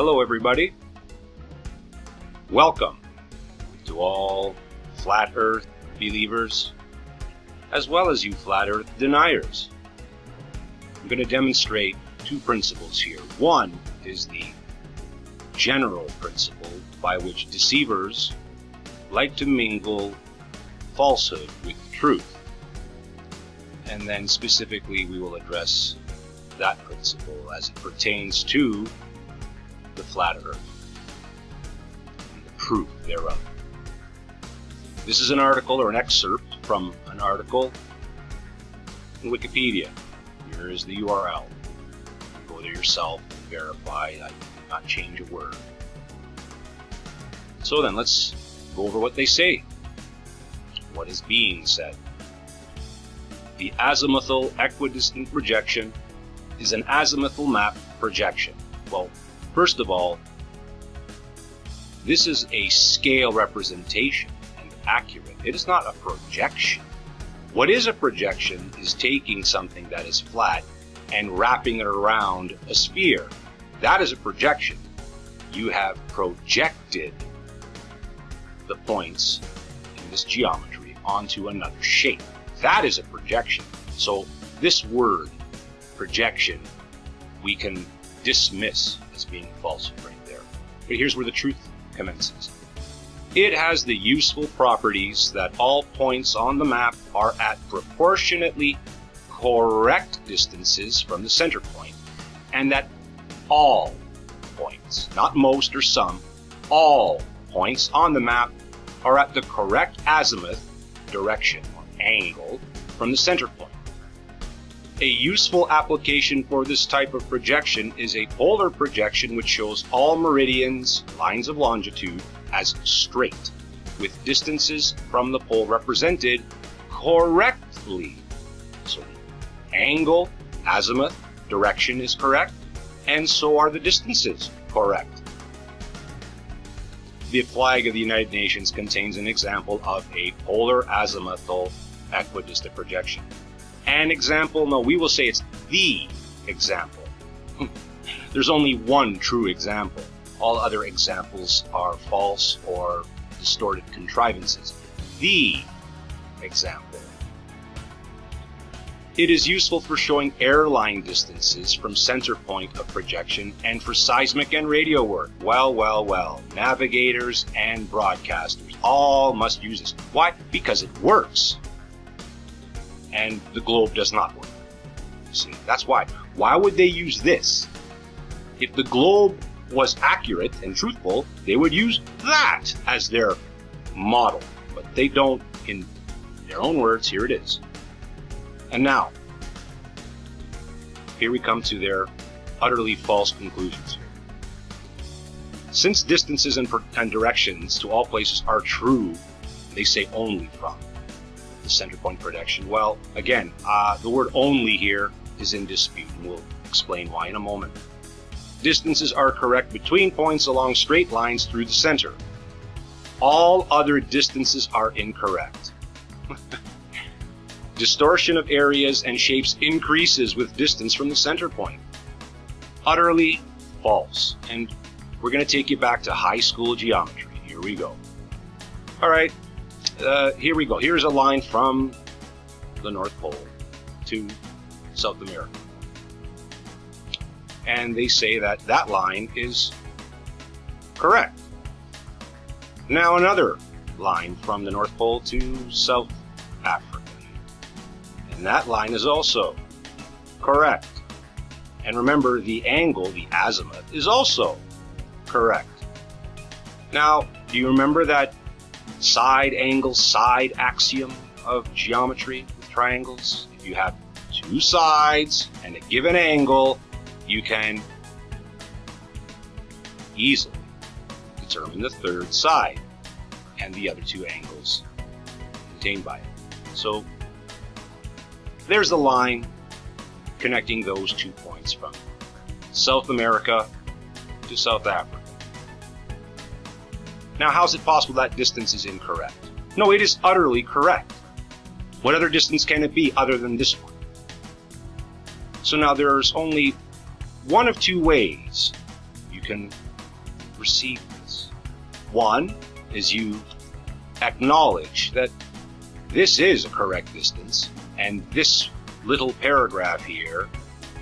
Hello everybody. Welcome to all flat earth believers as well as you flat earth deniers. I'm going to demonstrate two principles here. One is the general principle by which deceivers like to mingle falsehood with truth. And then specifically we will address that principle as it pertains to the flat earth and the proof thereof. This is an article or an excerpt from an article in Wikipedia. Here is the URL. Go there yourself and verify. I did not change a word. So then let's go over what they say. What is being said. The azimuthal equidistant projection is an azimuthal map projection. Well, first of all, this is a scale representation and accurate. It is not a projection. What is a projection is taking something that is flat and wrapping it around a sphere. That is a projection. You have projected the points in this geometry onto another shape. That is a projection. So this word, projection, we can dismiss as being false right there. But here's where the truth commences. It has the useful properties that all points on the map are at proportionately correct distances from the center point, and that all points, not most or some, all points on the map are at the correct azimuth, direction or angle, from the center point. A useful application for this type of projection is a polar projection which shows all meridians, lines of longitude, as straight, with distances from the pole represented correctly. So the angle, azimuth, direction is correct, and so are the distances correct. The flag of the United Nations contains an example of a polar azimuthal equidistant projection. An example, no, we will say it's the example. There's only one true example. All other examples are false or distorted contrivances. The example. It is useful for showing airline distances from center point of projection and for seismic and radio work. Well. Navigators and broadcasters all must use this. Why? Because it works. And the globe does not work. See, that's why. Why would they use this? If the globe was accurate and truthful, they would use that as their model. But they don't. In their own words, here it is. And now, here we come to their utterly false conclusions here. Since distances and directions to all places are true, they say only from the center point projection. Well, again, the word only here is in dispute, and we'll explain why in a moment. Distances are correct between points along straight lines through the center. All other distances are incorrect. Distortion of areas and shapes increases with distance from the center point. Utterly false. And we're going to take you back to high school geometry. Here we go. All right. Here we go. Here's a line from the North Pole to South America. And they say that that line is correct. Now another line from the North Pole to South Africa. And that line is also correct. And remember, the angle, the azimuth, is also correct. Now, do you remember that side angle, side axiom of geometry with triangles? If you have two sides and a given angle, you can easily determine the third side and the other two angles contained by it. So there's a line connecting those 2 points from South America to South Africa. Now, how is it possible that distance is incorrect? No, it is utterly correct. What other distance can it be other than this one? So now there's only one of two ways you can receive this. One is you acknowledge that this is a correct distance, and this little paragraph here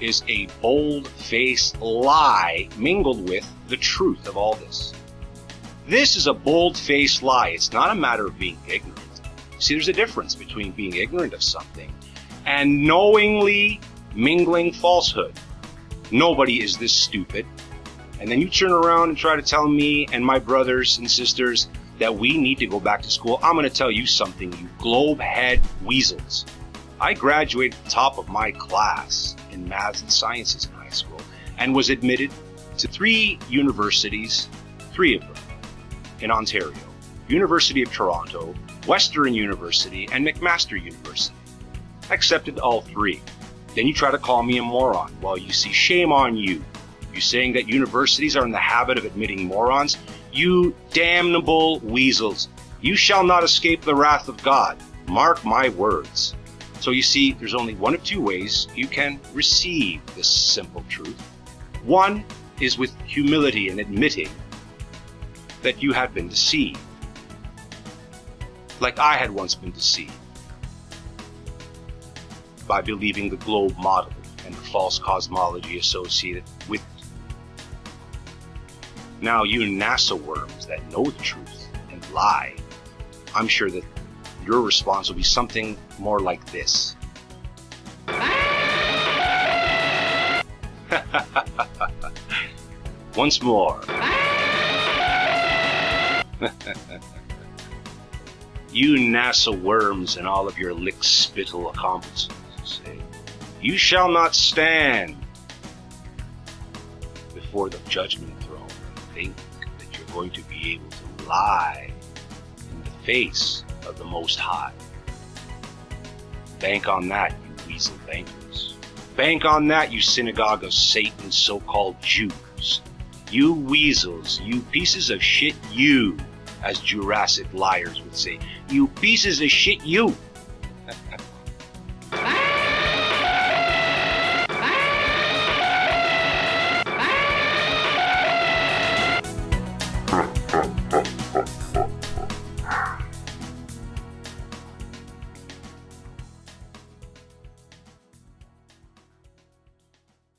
is a bold-faced lie mingled with the truth of all this. This is a bold-faced lie. It's not a matter of being ignorant. See, there's a difference between being ignorant of something and knowingly mingling falsehood. Nobody is this stupid. And then you turn around and try to tell me and my brothers and sisters that we need to go back to school. I'm going to tell you something, you globe-head weasels. I graduated at the top of my class in maths and sciences in high school and was admitted to 3 universities, 3 of them in Ontario. University of Toronto, Western University, and McMaster University. I accepted all 3. Then you try to call me a moron. Well, you see, shame on you. You saying that universities are in the habit of admitting morons? You damnable weasels. You shall not escape the wrath of God. Mark my words. So you see, there's only one of 2 ways you can receive this simple truth. One is with humility and admitting that you have been deceived. Like I had once been deceived by believing the globe model and the false cosmology associated with it. Now you NASA worms that know the truth and lie, I'm sure that your response will be something more like this. Once more. You NASA worms and all of your lick-spittle accomplices say, you shall not stand before the judgment throne and think that you're going to be able to lie in the face of the Most High. Bank on that, you weasel bankers. Bank on that, you synagogue of Satan's so-called Jews. You weasels, you pieces of shit, you, as Jurassic liars would say. You pieces of shit, you.